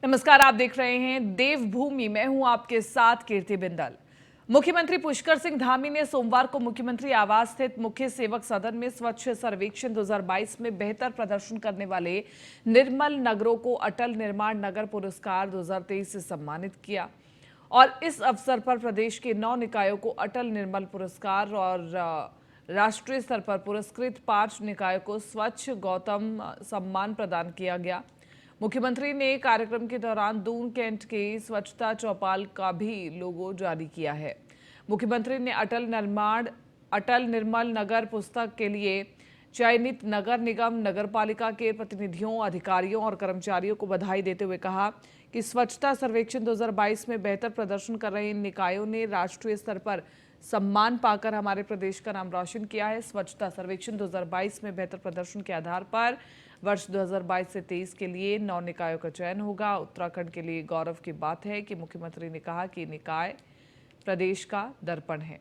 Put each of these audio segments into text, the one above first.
नमस्कार, आप देख रहे हैं देवभूमि। मैं हूं आपके साथ कीर्ति बिंदल। मुख्यमंत्री पुष्कर सिंह धामी ने सोमवार को मुख्यमंत्री आवास स्थित मुख्य सेवक सदन में स्वच्छ सर्वेक्षण 2022 में बेहतर प्रदर्शन करने वाले निर्मल नगरों को अटल निर्माण नगर पुरस्कार 2023 से सम्मानित किया। और इस अवसर पर प्रदेश के 9 निकायों को अटल निर्मल पुरस्कार और राष्ट्रीय स्तर पर पुरस्कृत 5 निकायों को स्वच्छ गौतम सम्मान प्रदान किया गया। मुख्यमंत्री ने कार्यक्रम के दौरान दून कैंट के स्वच्छता चौपाल का भी लोगो जारी किया है। मुख्यमंत्री ने अटल निर्मल नगर पुस्तक के लिए चयनित नगर निगम नगरपालिका के प्रतिनिधियों, अधिकारियों और कर्मचारियों को बधाई देते हुए कहा कि स्वच्छता सर्वेक्षण 2022 में बेहतर प्रदर्शन कर रहे इन निकायों ने राष्ट्रीय स्तर पर सम्मान पाकर हमारे प्रदेश का नाम रोशन किया है। स्वच्छता सर्वेक्षण 2022 में बेहतर प्रदर्शन के आधार पर वर्ष 2022 से 23 के लिए 9 निकायों का चयन होगा। उत्तराखंड के लिए गौरव की बात है कि मुख्यमंत्री ने कहा कि निकाय प्रदेश का दर्पण है।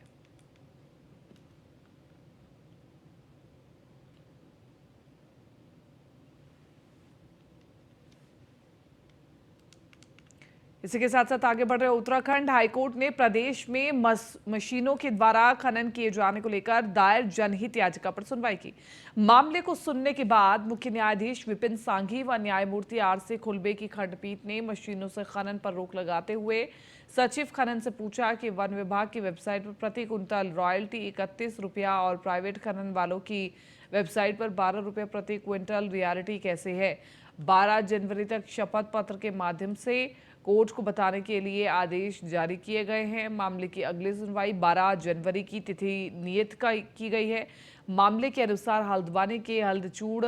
इसी के साथ साथ आगे बढ़ रहे उत्तराखंड हाईकोर्ट ने प्रदेश में मशीनों के द्वारा खनन किए जाने को लेकर दायर जनहित याचिका पर सुनवाई की। मामले को सुनने के बाद मुख्य न्यायाधीश विपिन सांघी व न्यायमूर्ति आर.सी. खुलबे की खंडपीठ ने मशीनों से खनन पर रोक लगाते हुए सचिव खनन से पूछा कि वन विभाग की वेबसाइट पर प्रति क्विंटल रॉयल्टी 31 रुपया और प्राइवेट खनन वालों की वेबसाइट पर 12 रुपये प्रति क्विंटल रियलिटी कैसे है। 12 जनवरी तक शपथ पत्र के माध्यम से कोर्ट को बताने के लिए आदेश जारी किए गए हैं। मामले की अगली सुनवाई 12 जनवरी की तिथि नियत की गई है। मामले के अनुसार हल्द्वानी के हल्दचूड़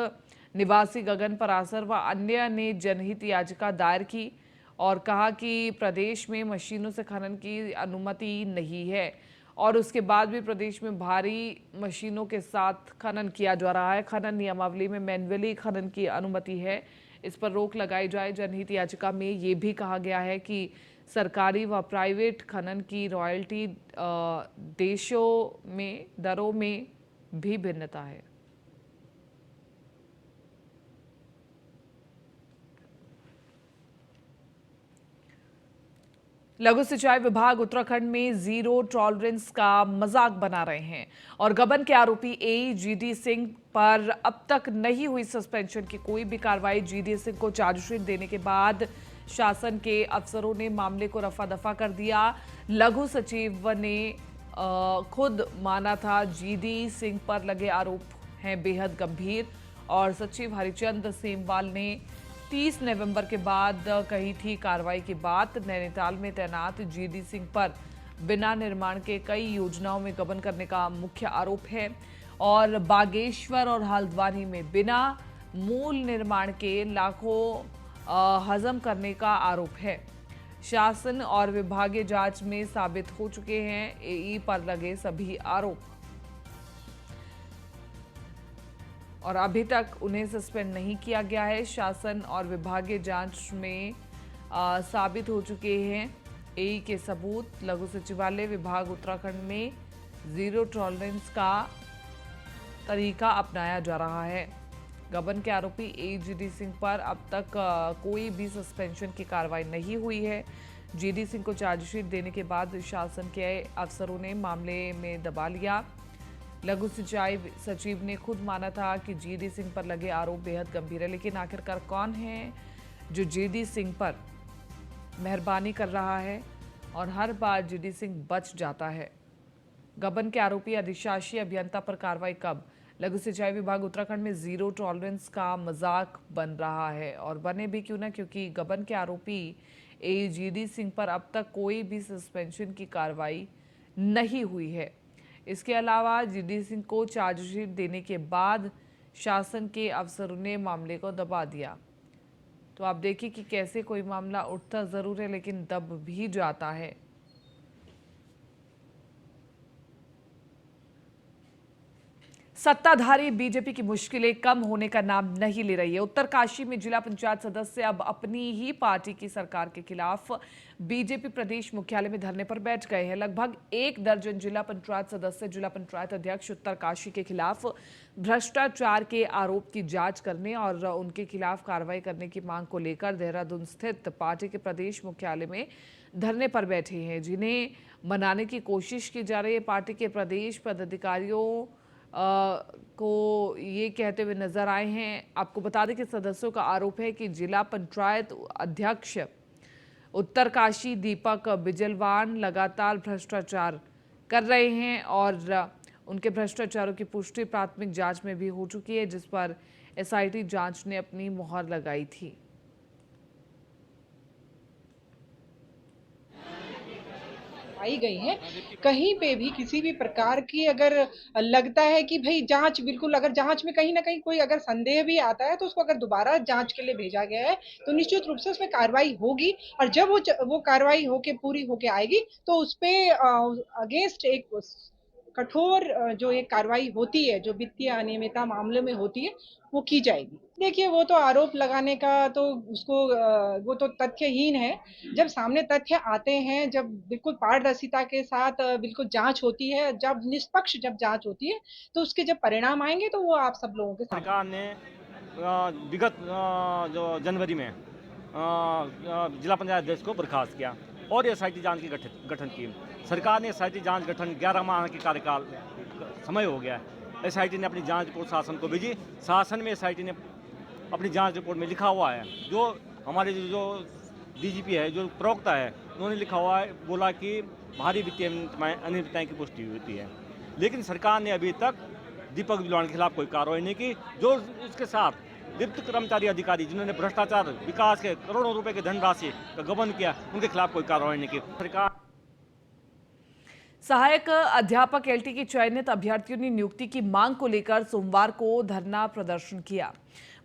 निवासी गगन परासर व अन्य ने जनहित याचिका दायर की और कहा कि प्रदेश में मशीनों से खनन की अनुमति नहीं है और उसके बाद भी प्रदेश में भारी मशीनों के साथ खनन किया जा रहा है। खनन नियमावली में मैन्युअली खनन की अनुमति है, इस पर रोक लगाई जाए। जनहित याचिका में ये भी कहा गया है कि सरकारी व प्राइवेट खनन की रॉयल्टी देशों में दरों में भी भिन्नता है। लघु सिंचाई विभाग उत्तराखंड में जीरो टॉलरेंस का मजाक बना रहे हैं और गबन के आरोपी एईजीडी सिंह पर अब तक नहीं हुई सस्पेंशन की कोई भी कार्रवाई। जीडी सिंह को चार्जशीट देने के बाद शासन के अफसरों ने मामले को रफा दफा कर दिया। लघु सचिव ने खुद माना था जीडी सिंह पर लगे आरोप हैं बेहद गंभीर और सचिव हरिचंद सेमवाल ने 30 नवंबर के बाद कही थी कार्रवाई की बात। नैनीताल में तैनात जीडी सिंह पर बिना निर्माण के कई योजनाओं में गबन करने का मुख्य आरोप है और बागेश्वर और हल्द्वानी में बिना मूल निर्माण के लाखों हजम करने का आरोप है। शासन और विभागीय जांच में साबित हो चुके हैं एई पर लगे सभी आरोप और अभी तक उन्हें सस्पेंड नहीं किया गया है। शासन और विभागीय जांच में साबित हो चुके हैं एई के सबूत। लघु सचिवालय विभाग उत्तराखंड में जीरो टॉलरेंस का तरीका अपनाया जा रहा है। गबन के आरोपी एईजीडी सिंह पर अब तक कोई भी सस्पेंशन की कार्रवाई नहीं हुई है। जीडी सिंह को चार्जशीट देने के बाद शासन के अफसरों ने मामले में दबा लिया। लघु सिंचाई सचिव ने खुद माना था कि जीडी सिंह पर लगे आरोप बेहद गंभीर है, लेकिन आखिरकार कौन है जो जीडी सिंह पर मेहरबानी कर रहा है और हर बार जीडी सिंह बच जाता है। गबन के आरोपी अधिशासी अभियंता पर कार्रवाई कब? लघु सिंचाई विभाग उत्तराखंड में जीरो टॉलरेंस का मजाक बन रहा है और बने भी क्यों ना, क्योंकि गबन के आरोपी एईजीडी सिंह पर अब तक कोई भी सस्पेंशन की कार्रवाई नहीं हुई है। इसके अलावा जीडी सिंह को चार्जशीट देने के बाद शासन के अफसरों ने मामले को दबा दिया। तो आप देखिए कि कैसे कोई मामला उठता जरूर है लेकिन दब भी जाता है। सत्ताधारी बीजेपी की मुश्किलें कम होने का नाम नहीं ले रही है। उत्तरकाशी में जिला पंचायत सदस्य अब अपनी ही पार्टी की सरकार के खिलाफ बीजेपी प्रदेश मुख्यालय में धरने पर बैठ गए हैं। लगभग 1 दर्जन जिला पंचायत सदस्य जिला पंचायत अध्यक्ष उत्तरकाशी के खिलाफ भ्रष्टाचार के आरोप की जांच करने और उनके खिलाफ कार्रवाई करने की मांग को लेकर देहरादून स्थित पार्टी के प्रदेश मुख्यालय में धरने पर बैठे हैं, जिन्हें मनाने की कोशिश की जा रही है। पार्टी के प्रदेश पदाधिकारियों को ये कहते हुए नजर आए हैं। आपको बता दें कि सदस्यों का आरोप है कि जिला पंचायत अध्यक्ष उत्तरकाशी दीपक बिजलवान लगातार भ्रष्टाचार कर रहे हैं और उनके भ्रष्टाचारों की पुष्टि प्राथमिक जांच में भी हो चुकी है, जिस पर एसआईटी जांच ने अपनी मुहर लगाई थी। आई गई हैं, कहीं पे भी किसी भी प्रकार की अगर लगता है कि भाई जांच बिल्कुल, अगर जांच में कहीं ना कहीं कोई अगर संदेह भी आता है तो उसको अगर दोबारा जांच के लिए भेजा गया है तो निश्चित रूप से उसमें कार्रवाई होगी। और जब वो कार्रवाई होके पूरी होके आएगी तो उस पे अगेंस्ट एक कठोर जो एक कार्रवाई होती है, जो वित्तीय अनियमितता मामले में होती है, वो की जाएगी। देखिए, वो तो आरोप लगाने का तो उसको वो तो तथ्यहीन है। जब सामने तथ्य आते हैं, जब बिल्कुल पारदर्शिता के साथ बिल्कुल जांच होती है, जब निष्पक्ष जब जांच होती है, तो उसके जब परिणाम आएंगे तो वो आप सब लोगों के सामने। सरकार ने विगत जो जनवरी में जिला पंचायत अध्यक्ष को बर्खास्त किया और एसआईटी जांच की गठन की। सरकार ने एसआईटी जांच गठन 11 माह के कार्यकाल समय हो गया है। एसआईटी ने अपनी जांच रिपोर्ट शासन को भेजी। शासन में एसआईटी ने अपनी जांच रिपोर्ट में लिखा हुआ है, जो हमारे जो डीजीपी है, जो प्रवक्ता है, उन्होंने लिखा हुआ है, बोला कि भारी वित्तीय अनियमितताएं की पुष्टि होती है। लेकिन सरकार ने अभी तक दीपक बिजलवान के खिलाफ कोई कार्रवाई नहीं की। जो उसके साथ लिप्त कर्मचारी अधिकारी जिन्होंने भ्रष्टाचार विकास के करोड़ों रुपए की धनराशि का गबन किया, उनके खिलाफ कोई कार्रवाई नहीं की। सरकार सहायक अध्यापक एलटी की चयनित अभ्यर्थियों ने नियुक्ति की मांग को लेकर सोमवार को धरना प्रदर्शन किया।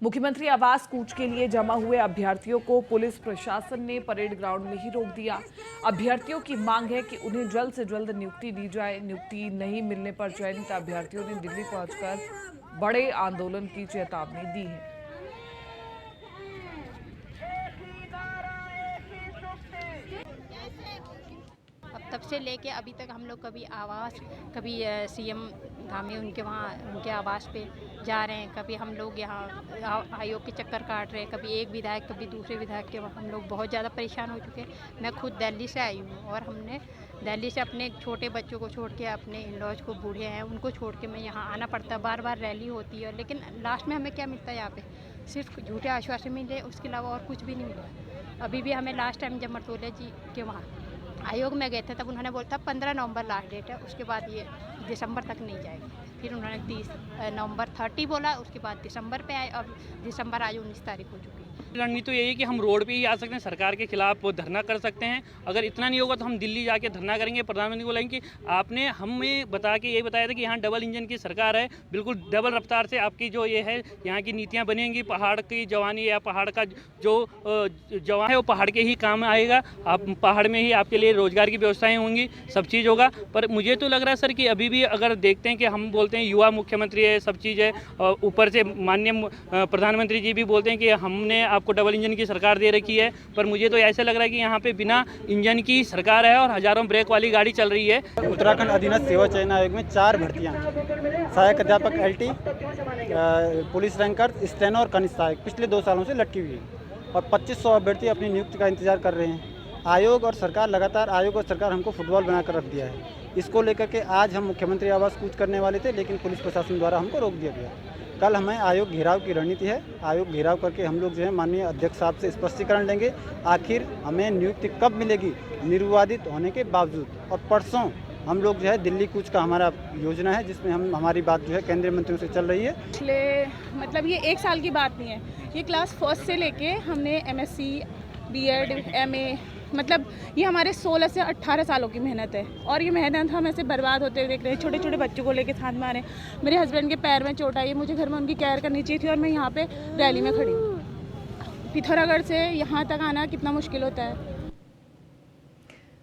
मुख्यमंत्री आवास कूच के लिए जमा हुए अभ्यर्थियों को पुलिस प्रशासन ने परेड ग्राउंड में ही रोक दिया। अभ्यर्थियों की मांग है कि उन्हें जल्द से जल्द नियुक्ति दी जाए। नियुक्ति नहीं मिलने पर चयनित अभ्यर्थियों ने दिल्ली पहुंचकर बड़े आंदोलन की चेतावनी दी है। तब से लेके अभी तक हम लोग कभी आवास, कभी सीएम धामी उनके वहाँ उनके आवास पे जा रहे हैं, कभी हम लोग यहाँ आयोग के चक्कर काट रहे हैं, कभी एक विधायक कभी दूसरे विधायक के वहाँ। हम लोग बहुत ज़्यादा परेशान हो चुके हैं। मैं खुद दिल्ली से आई हूँ और हमने दिल्ली से अपने छोटे बच्चों को छोड़ के, अपने इन-लॉज को बूढ़े हैं उनको छोड़ के मैं यहाँ आना पड़ता है। बार बार रैली होती है, लेकिन लास्ट में हमें क्या मिलता है यहाँ पे? सिर्फ झूठे आश्वासन मिले, उसके अलावा और कुछ भी नहीं मिला। अभी भी हमें लास्ट टाइम जब मरतोले जी के वहाँ आयोग में गए थे, तब उन्होंने बोला था 15 नवंबर लास्ट डेट है, उसके बाद ये दिसंबर तक नहीं जाएगी। फिर उन्होंने 30 नवंबर 30 बोला, उसके बाद दिसंबर पे आए और दिसंबर आज 19 तारीख हो चुकी है। रणनीति तो यही है कि हम रोड पे ही आ सकते हैं, सरकार के खिलाफ वो धरना कर सकते हैं। अगर इतना नहीं होगा तो हम दिल्ली जाके धरना करेंगे। प्रधानमंत्री को बोलेंगे कि आपने हमें यही बताया था कि यहाँ डबल इंजन की सरकार है, बिल्कुल डबल रफ्तार से आपकी जो ये है यहाँ की नीतियाँ बनेंगी। पहाड़ की जवानी या पहाड़ का जो जवान है वो पहाड़ के ही काम आएगा। आप पहाड़ में ही आपके लिए रोजगार की व्यवस्थाएँ होंगी, सब चीज़ होगा। पर मुझे तो लग रहा है सर कि अभी भी अगर देखते हैं कि हम बोलते हैं युवा मुख्यमंत्री है, सब चीज़ है, ऊपर से माननीय प्रधानमंत्री जी भी बोलते हैं कि हमने आपको डबल इंजन की सरकार दे रखी है, पर मुझे तो ऐसा लग रहा है कि यहाँ पे बिना इंजन की सरकार है और हजारों ब्रेक वाली गाड़ी चल रही है। उत्तराखंड अधीनस्थ सेवा चयन आयोग में 4 भर्तियाँ, सहायक अध्यापक एलटी, पुलिस रैंकर, स्टेनो और कनिष्ठ सहायक पिछले 2 सालों से लटकी हुई है और 2500 अभ्यर्थी अपनी नियुक्ति का इंतजार कर रहे हैं। आयोग और सरकार हमको फुटबॉल बनाकर रख दिया है। इसको लेकर के आज हम मुख्यमंत्री आवास कूच करने वाले थे, लेकिन पुलिस प्रशासन द्वारा हमको रोक दिया गया। कल हमें आयोग घेराव की रणनीति है। आयोग घेराव करके हम लोग जो है माननीय अध्यक्ष साहब से स्पष्टीकरण लेंगे, आखिर हमें नियुक्ति कब मिलेगी निर्विवादित होने के बावजूद। और परसों हम लोग जो है दिल्ली कूच का हमारा योजना है, जिसमें हमारी बात जो है केंद्रीय मंत्रियों से चल रही है। पिछले मतलब ये 1 साल की बात नहीं है, ये क्लास फर्स्ट से लेके हमने MSc, BEd, MA, मतलब ये हमारे 16 से 18 सालों की मेहनत है और ये मेहनत हम ऐसे बर्बाद होते हुए देख रहे हैं। छोटे छोटे बच्चों को लेके साथ में आ रहे हैं। मेरे हस्बैंड के पैर में चोट आई है, मुझे घर में उनकी केयर करनी चाहिए थी और मैं यहाँ पे रैली में खड़ी हूँ। पिथौरागढ़ से यहाँ तक आना कितना मुश्किल होता है।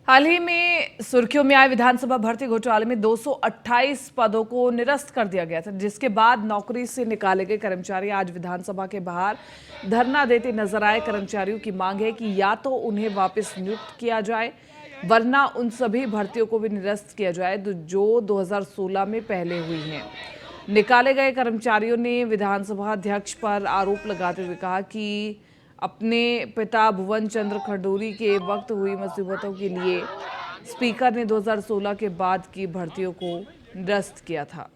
हाल ही में सुर्खियों में आए विधानसभा भर्ती घोटाले में 228 पदों को निरस्त कर दिया गया था, जिसके बाद नौकरी से निकाले गए कर्मचारी आज विधानसभा के बाहर धरना देते नजर आए। कर्मचारियों की मांग है कि या तो उन्हें वापस नियुक्त किया जाए, वरना उन सभी भर्तियों को भी निरस्त किया जाए जो 2016 में पहले हुई हैं। निकाले गए कर्मचारियों ने विधानसभा अध्यक्ष पर आरोप लगाते हुए कहा कि अपने पिता भुवन चंद्र खंडूरी के वक्त हुई मुसीबतों के लिए स्पीकर ने 2016 के बाद की भर्तियों को निरस्त किया था।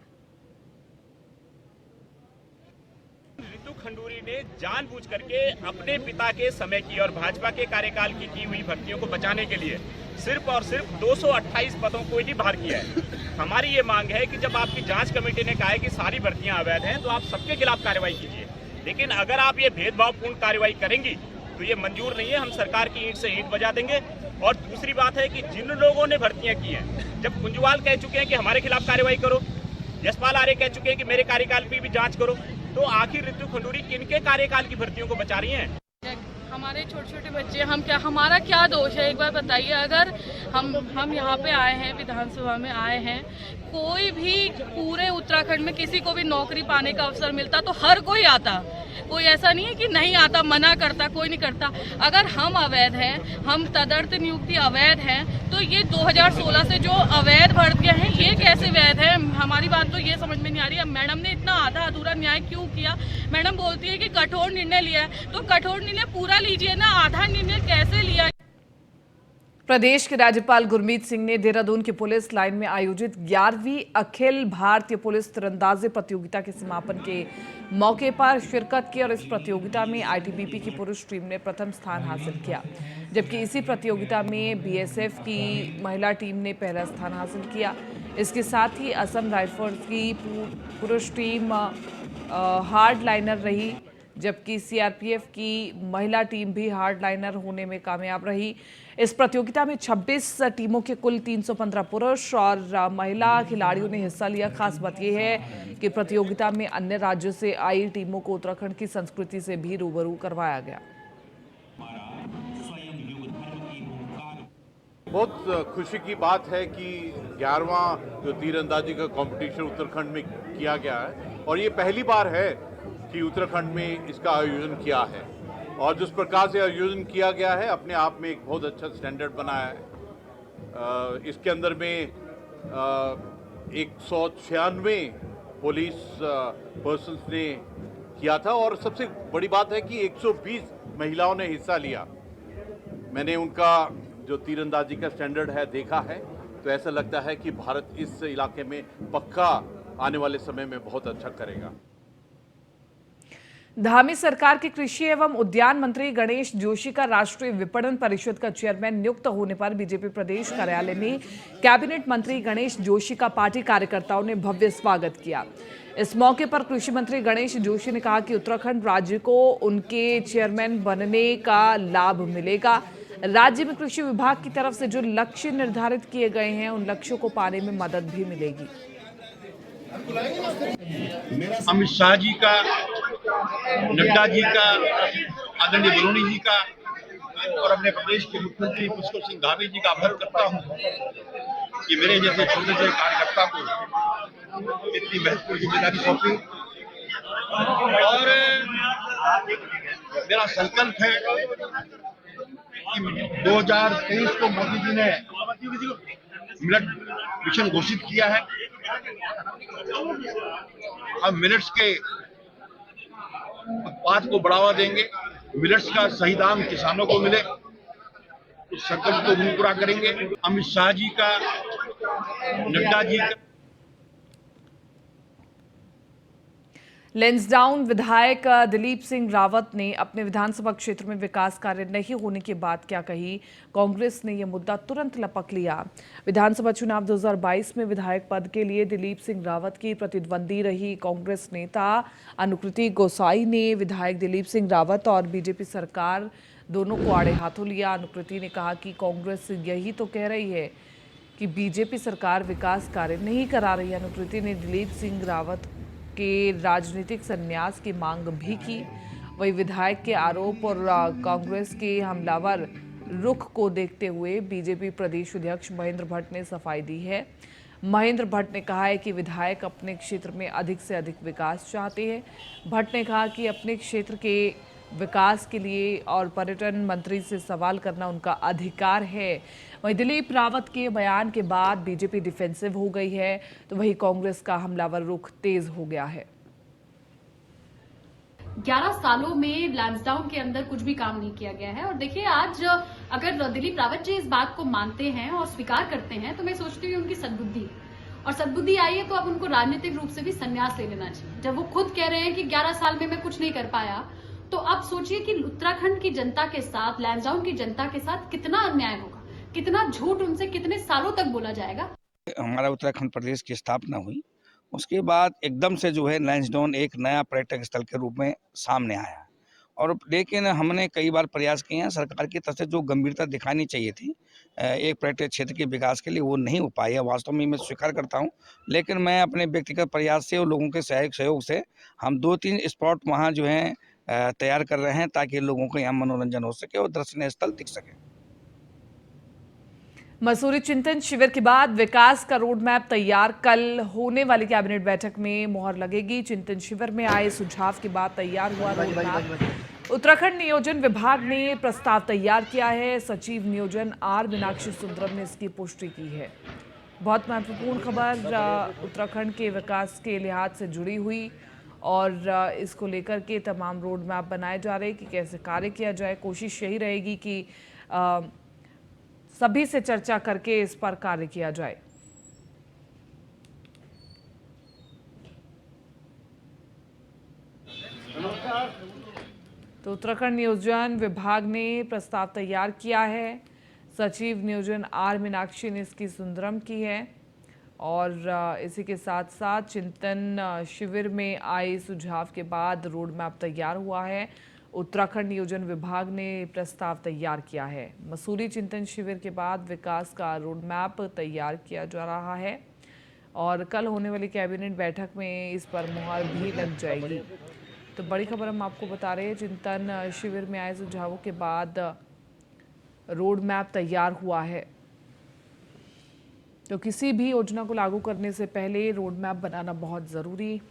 रितु खंडूरी ने जानबूझ करके अपने पिता के समय की और भाजपा के कार्यकाल की हुई भर्तियों को बचाने के लिए सिर्फ और सिर्फ 228 पदों को ही बाहर किया है। हमारी ये मांग है कि जब आपकी जांच कमेटी ने कहा है कि सारी भर्तियां अवैध हैं, तो आप सबके खिलाफ कार्रवाई कीजिए, लेकिन अगर आप ये भेदभावपूर्ण कार्रवाई करेंगी तो ये मंजूर नहीं है। हम सरकार की ईंट से ईंट बजा देंगे। और दूसरी बात है कि जिन लोगों ने भर्तियां की हैं, जब कुंजवाल कह चुके हैं कि हमारे खिलाफ कार्रवाई करो, यशपाल आर्य कह चुके हैं कि मेरे कार्यकाल की भी जांच करो, तो आखिर रितु खंडूरी किनके कार्यकाल की भर्तियों को बचा रही हैं? हमारे छोटे छोटे बच्चे, हमारा क्या दोष है, एक बार बताइए। अगर हम यहाँ पे आए हैं, विधानसभा में आए हैं, कोई भी पूरे उत्तराखंड में किसी को भी नौकरी पाने का अवसर मिलता तो हर कोई आता, कोई ऐसा नहीं है कि नहीं आता, मना करता, कोई नहीं करता। अगर हम अवैध हैं, हम तदर्थ नियुक्ति अवैध हैं, तो ये 2016 से जो अवैध भर्तियां हैं ये कैसे वैध है? हमारी बात तो ये समझ में नहीं आ रही। अब मैडम ने इतना आधा अधूरा न्याय क्यों किया? मैडम बोलती है कि कठोर निर्णय लिया है, तो कठोर निर्णय पूरा लीजिए ना, आधा निर्णय कैसे लिया? प्रदेश के राज्यपाल गुरमीत सिंह ने देहरादून की पुलिस लाइन में आयोजित 11वीं अखिल भारतीय पुलिस तीरंदाजी प्रतियोगिता के समापन के मौके पर शिरकत की और इस प्रतियोगिता में आईटीबीपी की पुरुष टीम ने प्रथम स्थान हासिल किया, जबकि इसी प्रतियोगिता में बीएसएफ की महिला टीम ने पहला स्थान हासिल किया। इसके साथ ही असम राइफल्स की पुरुष टीम हार्ड लाइनर रही, जबकि सीआरपीएफ की महिला टीम भी हार्ड लाइनर होने में कामयाब रही। इस प्रतियोगिता में 26 टीमों के कुल 315 पुरुष और महिला खिलाड़ियों ने हिस्सा लिया। खास बात यह है कि प्रतियोगिता में अन्य राज्यों से आई टीमों को उत्तराखंड की संस्कृति से भी रूबरू करवाया गया। बहुत खुशी की बात है कि 11वां जो तीरंदाजी का कंपटीशन उत्तराखंड में किया गया है, और ये पहली बार है कि उत्तराखंड में इसका आयोजन किया है। और जिस प्रकार से आयोजन किया गया है, अपने आप में एक बहुत अच्छा स्टैंडर्ड बनाया है। इसके अंदर में 196 पुलिस पर्सन्स ने किया था, और सबसे बड़ी बात है कि 120 महिलाओं ने हिस्सा लिया। मैंने उनका जो तीरंदाजी का स्टैंडर्ड है देखा है, तो ऐसा लगता है कि भारत इस इलाके में पक्का आने वाले समय में बहुत अच्छा करेगा। धामी सरकार के कृषि एवं उद्यान मंत्री गणेश जोशी का राष्ट्रीय विपणन परिषद का चेयरमैन नियुक्त होने पर बीजेपी प्रदेश कार्यालय में कैबिनेट मंत्री गणेश जोशी का पार्टी कार्यकर्ताओं ने भव्य स्वागत किया। इस मौके पर कृषि मंत्री गणेश जोशी ने कहा कि उत्तराखंड राज्य को उनके चेयरमैन बनने का लाभ मिलेगा। राज्य में कृषि विभाग की तरफ से जो लक्ष्य निर्धारित किए गए हैं, उन लक्ष्यों को पाने में मदद भी मिलेगी। अमित शाह जी का, नड्डा जी का, आदरणीय बरूनी जी का और अपने प्रदेश के मुख्यमंत्री पुष्कर सिंह धामी जी का आभार करता हूं कि मेरे जैसे छोटे से कार्यकर्ता को इतनी महत्वपूर्ण जिम्मेदारी सौंपी। और मेरा संकल्प है कि 2023 को मोदी जी ने मिलेट मिशन घोषित किया है। हम मिलेट्स के उत्पाद को बढ़ावा देंगे, मिलेट्स का सही दाम किसानों को मिले, उस संकल्प को भी पूरा करेंगे। अमित शाह जी का, नड्डा जी का। लेंसडाउन विधायक दिलीप सिंह रावत ने अपने विधानसभा क्षेत्र में विकास कार्य नहीं होने की बात क्या कही? कांग्रेस ने यह मुद्दा तुरंत लपक लिया। विधानसभा चुनाव 2022 में विधायक पद के लिए दिलीप सिंह रावत की प्रतिद्वंदी रही कांग्रेस नेता अनुकृति गोसाई ने विधायक दिलीप सिंह रावत और बीजेपी सरकार दोनों को आड़े हाथों लिया। अनुकृति ने कहा कि कांग्रेस यही तो कह रही है कि बीजेपी सरकार विकास कार्य नहीं करा रही। अनुकृति ने दिलीप सिंह रावत के राजनीतिक संन्यास की मांग भी की। वही विधायक के आरोप और कांग्रेस के हमलावर रुख को देखते हुए बीजेपी प्रदेश अध्यक्ष महेंद्र भट्ट ने सफाई दी है। महेंद्र भट्ट ने कहा है कि विधायक अपने क्षेत्र में अधिक से अधिक विकास चाहते हैं। भट्ट ने कहा कि अपने क्षेत्र के विकास के लिए और पर्यटन मंत्री से सवाल करना उनका अधिकार है। वहीं दिलीप रावत के बयान के बाद बीजेपी डिफेंसिव हो गई है, तो वहीं कांग्रेस का हमलावर रुख तेज हो गया है। 11 सालों में लैंसडाउन के अंदर कुछ भी काम नहीं किया गया है। और देखिए, आज अगर दिलीप रावत जी इस बात को मानते हैं और स्वीकार करते हैं तो मैं सोचती हूँ उनकी सद्बुद्धि है। और सद्बुद्धि आई है तो अब उनको राजनीतिक रूप से भी संन्यास ले लेना चाहिए। जब वो खुद कह रहे हैं कि 11 साल में मैं कुछ नहीं कर पाया, तो अब सोचिए कि उत्तराखंड की जनता के साथ, लैंसडाउन की जनता के साथ कितना अन्याय होगा, कितना झूठ उनसे कितने सालों तक बोला जाएगा। हमारा उत्तराखंड प्रदेश की स्थापना हुई, उसके बाद एकदम से जो है लैंसडाउन एक नया पर्यटक स्थल के रूप में सामने आया। और लेकिन हमने कई बार प्रयास किए हैं, सरकार की तरफ से जो गंभीरता दिखानी चाहिए थी एक पर्यटक क्षेत्र के विकास के लिए, वो नहीं हो पाई है। वास्तव में मैं स्वीकार करता हूं, लेकिन मैं अपने व्यक्तिगत प्रयास से और लोगों के सहयोग से हम 2-3 स्पॉट वहां जो है तैयार कर रहे हैं, ताकि लोगों को यहाँ मनोरंजन हो सके और दर्शनीय स्थल दिख सके। मसूरी चिंतन शिविर के बाद विकास का रोड मैप तैयार, कल होने वाली कैबिनेट बैठक में मोहर लगेगी। चिंतन शिविर में आए सुझाव के बाद तैयार हुआ रोड मैप। उत्तराखंड नियोजन विभाग ने प्रस्ताव तैयार किया है। सचिव नियोजन आर मीनाक्षी सुंदरम ने इसकी पुष्टि की है। बहुत महत्वपूर्ण खबर उत्तराखंड के विकास के लिहाज से जुड़ी हुई, और इसको लेकर के तमाम रोड मैप बनाए जा रहे हैं कि कैसे कार्य किया जाए। कोशिश यही रहेगी कि सभी से चर्चा करके इस पर कार्य किया जाए। तो उत्तराखंड नियोजन विभाग ने प्रस्ताव तैयार किया है। सचिव नियोजन आर मीनाक्षी ने इसकी सुंदरम की है। और इसी के साथ साथ चिंतन शिविर में आए सुझाव के बाद रोड मैप तैयार हुआ है। उत्तराखंड नियोजन विभाग ने प्रस्ताव तैयार किया है। मसूरी चिंतन शिविर के बाद विकास का रोड मैप तैयार किया जा रहा है और कल होने वाली कैबिनेट बैठक में इस पर मुहर भी लग जाएगी। तो बड़ी खबर हम आपको बता रहे हैं, चिंतन शिविर में आए सुझावों के बाद रोड मैप तैयार हुआ है। तो किसी भी योजना को लागू करने से पहले रोड मैप बनाना बहुत ज़रूरी।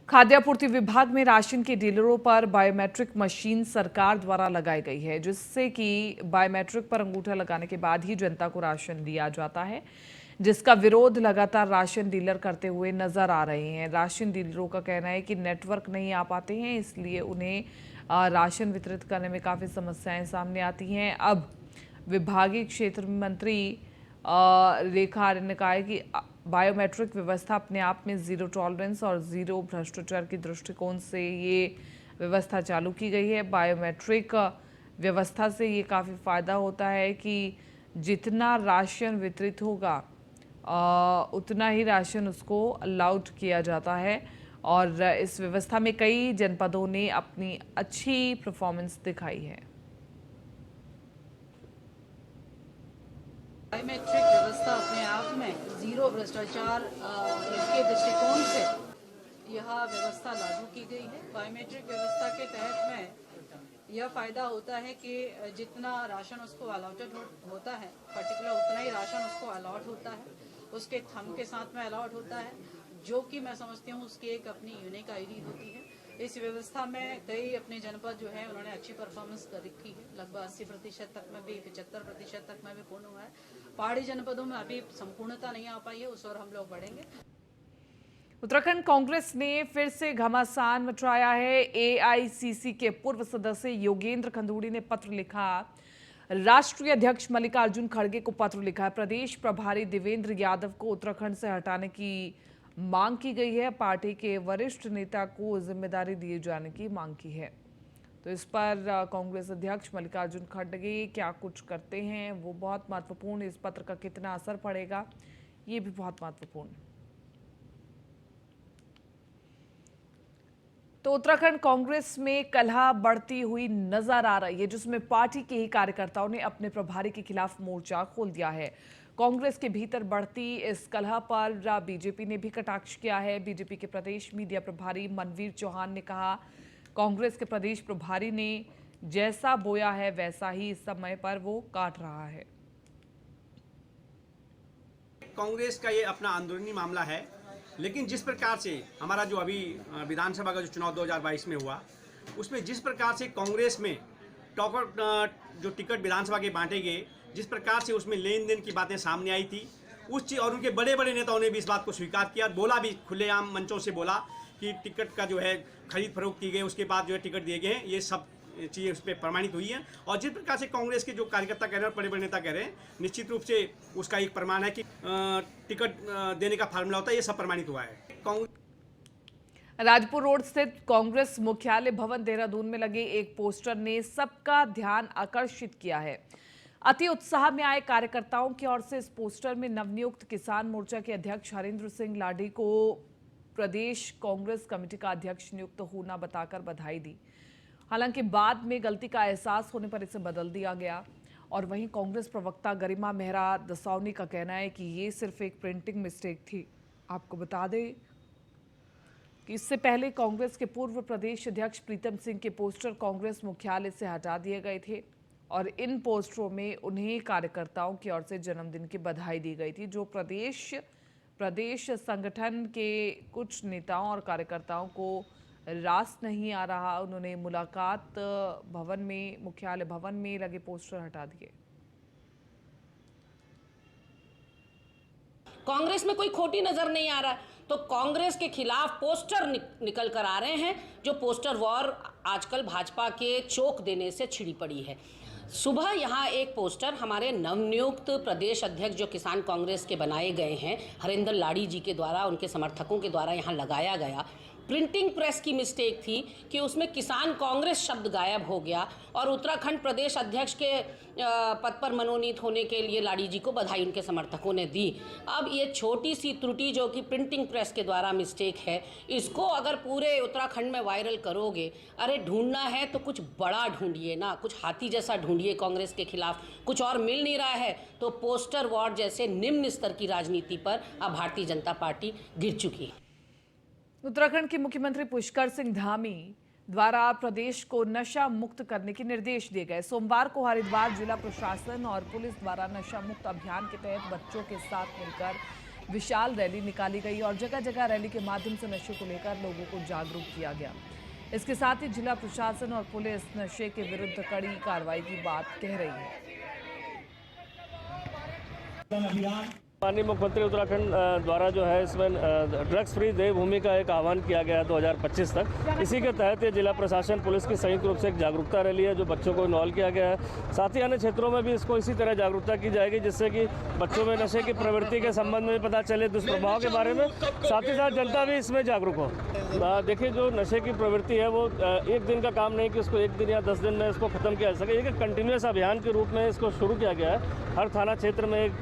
खाद्य आपूर्ति विभाग में राशन के डीलरों पर बायोमेट्रिक मशीन सरकार द्वारा लगाई गई है, जिससे कि बायोमेट्रिक पर अंगूठा लगाने के बाद ही जनता को राशन दिया जाता है, जिसका विरोध लगातार राशन डीलर करते हुए नजर आ रहे हैं। राशन डीलरों का कहना है कि नेटवर्क नहीं आ पाते हैं, इसलिए उन्हें राशन वितरित करने में काफ़ी समस्याएं सामने आती हैं। अब विभागीय क्षेत्र मंत्री रेखा आर्य ने कहा है कि बायोमेट्रिक व्यवस्था अपने आप में जीरो टॉलरेंस और जीरो भ्रष्टाचार की दृष्टिकोण से ये व्यवस्था चालू की गई है। बायोमेट्रिक व्यवस्था से ये काफ़ी फ़ायदा होता है कि जितना राशन वितरित होगा उतना ही राशन उसको अलाउड किया जाता है। और इस व्यवस्था में कई जनपदों ने अपनी अच्छी परफॉर्मेंस दिखाई है। बायोमेट्रिक व्यवस्था अपने आप में जीरो भ्रष्टाचार के दृष्टिकोण से यह व्यवस्था लागू की गई है। बायोमेट्रिक व्यवस्था के तहत में यह फायदा होता है कि जितना राशन उसको अलॉटेड होता है, पर्टिकुलर उतना ही राशन उसको अलॉट होता है, उसके थंब के साथ में अलॉट होता है, जो कि मैं समझती हूँ उसकी एक अपनी यूनिक आईडी होती है। इस व्यवस्था में कई अपने जनपद जो है उन्होंने अच्छी परफॉर्मेंस कर रखी है, लगभग 80% तक में भी, 75% तक में भी पूर्ण हुआ है। पहाड़ी जनपदों में अभी संपूर्णता नहीं आ पाई है, उस ओर हम लोग बढ़ेंगे। उत्तराखंड कांग्रेस ने फिर से घमासान मचाया है। एआईसीसी के पूर्व सदस्य योगेंद्र खंडूड़ी ने पत्र लिखा, राष्ट्रीय अध्यक्ष मल्लिकार्जुन खड़गे को पत्र लिखा है। प्रदेश प्रभारी देवेंद्र यादव को उत्तराखंड से हटाने की मांग की गई है। पार्टी के वरिष्ठ नेता को जिम्मेदारी दिए जाने की मांग की है। तो इस पर कांग्रेस अध्यक्ष मल्लिकार्जुन खड़गे क्या कुछ करते हैं वो बहुत महत्वपूर्ण। इस पत्र का कितना असर पड़ेगा ये भी बहुत महत्वपूर्ण। तो उत्तराखंड कांग्रेस में कलह बढ़ती हुई नजर आ रही है, जिसमें पार्टी के ही कार्यकर्ताओं ने अपने प्रभारी के खिलाफ मोर्चा खोल दिया है। कांग्रेस के भीतर बढ़ती इस कलह पर बीजेपी ने भी कटाक्ष किया है। बीजेपी के प्रदेश मीडिया प्रभारी मनवीर चौहान ने कहा, कांग्रेस के प्रदेश प्रभारी ने जैसा बोया है वैसा ही इस समय पर वो काट रहा है। कांग्रेस का ये अपना अंदरूनी मामला है, लेकिन जिस प्रकार से हमारा जो अभी विधानसभा का जो चुनाव 2022 में हुआ, उसमें जिस प्रकार से कांग्रेस में टॉपर जो टिकट विधानसभा के बांटे गए, जिस प्रकार से उसमें लेन देन की बातें सामने आई थी, उस चीज़ और उनके बड़े बड़े नेताओं ने भी इस बात को स्वीकार किया, बोला भी, खुलेआम मंचों से बोला कि टिकट का जो है खरीद फरोख्त की गई, उसके बाद जो है टिकट दिए गए हैं, ये सब चीज़ें उस पर प्रमाणित हुई हैं। और जिस प्रकार से कांग्रेस के जो कार्यकर्ता कह रहे हैं और बड़े बड़े नेता कह रहे हैं, निश्चित रूप से उसका एक प्रमाण है कि टिकट देने का फार्मूला होता है, ये सब प्रमाणित हुआ है। राजपुर रोड स्थित कांग्रेस मुख्यालय भवन देहरादून में लगे एक पोस्टर ने सबका ध्यान आकर्षित किया है। अति उत्साह में आए कार्यकर्ताओं की ओर से इस पोस्टर में नवनियुक्त किसान मोर्चा के अध्यक्ष हरेंद्र सिंह लाडी को प्रदेश कांग्रेस कमेटी का अध्यक्ष नियुक्त होना बताकर बधाई दी। हालांकि बाद में गलती का एहसास होने पर इसे बदल दिया गया। और वहीं कांग्रेस प्रवक्ता गरिमा मेहरा दसावनी का कहना है कि ये सिर्फ एक प्रिंटिंग मिस्टेक थी। आपको बता दें कि इससे पहले कांग्रेस के पूर्व प्रदेश अध्यक्ष प्रीतम सिंह के पोस्टर कांग्रेस मुख्यालय से हटा दिए गए थे और इन पोस्टरों में उन्हें कार्यकर्ताओं की ओर से जन्मदिन की बधाई दी गई थी। जो प्रदेश संगठन के कुछ नेताओं और कार्यकर्ताओं को रास नहीं आ रहा, उन्होंने मुलाकात भवन में, मुख्यालय भवन में लगे पोस्टर हटा दिए। कांग्रेस में कोई खोटी नजर नहीं आ रहा, तो कांग्रेस के खिलाफ पोस्टर निकल कर आ रहे हैं, जो पोस्टर वॉर आजकल भाजपा के चोक देने से छिड़ी पड़ी है। सुबह यहाँ एक पोस्टर हमारे नवनियुक्त प्रदेश अध्यक्ष जो किसान कांग्रेस के बनाए गए हैं हरेंद्र लाडी जी के द्वारा, उनके समर्थकों के द्वारा यहाँ लगाया गया। प्रिंटिंग प्रेस की मिस्टेक थी कि उसमें किसान कांग्रेस शब्द गायब हो गया और उत्तराखंड प्रदेश अध्यक्ष के पद पर मनोनीत होने के लिए लाडी जी को बधाई उनके समर्थकों ने दी। अब ये छोटी सी त्रुटि जो कि प्रिंटिंग प्रेस के द्वारा मिस्टेक है, इसको अगर पूरे उत्तराखंड में वायरल करोगे, अरे ढूंढना है तो कुछ बड़ा ढूंढिए ना, कुछ हाथी जैसा ढूंढिए कांग्रेस के खिलाफ। कुछ और मिल नहीं रहा है तो पोस्टर वॉर जैसे निम्न स्तर की राजनीति पर अब भारतीय जनता पार्टी गिर चुकी है। उत्तराखंड के मुख्यमंत्री पुष्कर सिंह धामी द्वारा प्रदेश को नशा मुक्त करने के निर्देश दिए गए। सोमवार को हरिद्वार जिला प्रशासन और पुलिस द्वारा नशा मुक्त अभियान के तहत बच्चों के साथ मिलकर विशाल रैली निकाली गई और जगह जगह रैली के माध्यम से नशे को लेकर लोगों को जागरूक किया गया। इसके साथ ही जिला प्रशासन और पुलिस नशे के विरुद्ध कड़ी कार्रवाई की बात कह रही है। माननीय मुख्यमंत्री उत्तराखंड द्वारा जो है इसमें ड्रग्स फ्री देवभूमि का एक आह्वान किया गया है 2025 तक। इसी के तहत ये जिला प्रशासन पुलिस की संयुक्त रूप से एक जागरूकता रैली है जो बच्चों को इन्वॉल्व किया गया है। साथ ही अन्य क्षेत्रों में भी इसको इसी तरह जागरूकता की जाएगी जिससे कि बच्चों में नशे की प्रवृत्ति के संबंध में पता चले, दुष्प्रभाव के बारे में, साथ ही साथ जनता भी इसमें जागरूक हो। देखिए, जो नशे की प्रवृत्ति है वो एक दिन का काम नहीं कि उसको एक दिन या 10 दिन में इसको खत्म किया जा सके। एक कंटिन्यूस अभियान के रूप में इसको शुरू किया गया है। हर थाना क्षेत्र में एक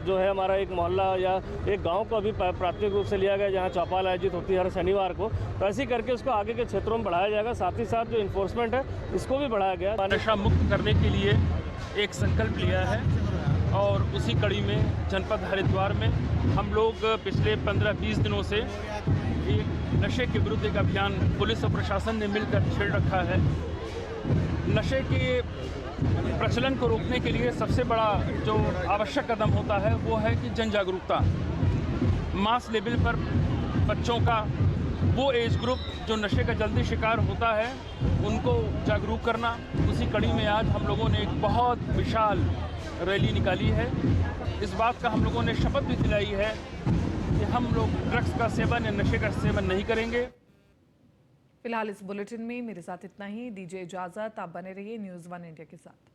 जो है हमारा एक मोहल्ला या एक गांव को अभी प्राथमिक रूप से लिया गया जहां चौपाल आयोजित होती है हर शनिवार को। तो ऐसे करके उसको आगे के क्षेत्रों में बढ़ाया जाएगा। साथ ही साथ जो इन्फोर्समेंट है इसको भी बढ़ाया गया। नशा मुक्त करने के लिए एक संकल्प लिया है और उसी कड़ी में जनपद हरिद्वार में हम लोग पिछले 15-20 दिनों से एक नशे के विरुद्ध एक अभियान पुलिस और प्रशासन ने मिलकर छेड़ रखा है। नशे के प्रचलन को रोकने के लिए सबसे बड़ा जो आवश्यक कदम होता है वो है कि जन जागरूकता। मास लेवल पर बच्चों का वो एज ग्रुप जो नशे का जल्दी शिकार होता है उनको जागरूक करना। उसी कड़ी में आज हम लोगों ने एक बहुत विशाल रैली निकाली है। इस बात का हम लोगों ने शपथ भी दिलाई है कि हम लोग ड्रग्स का सेवन या नशे का सेवन नहीं करेंगे। फिलहाल इस बुलेटिन में मेरे साथ इतना ही। दीजिए इजाजत, आप बने रहिए न्यूज़ 1 इंडिया के साथ।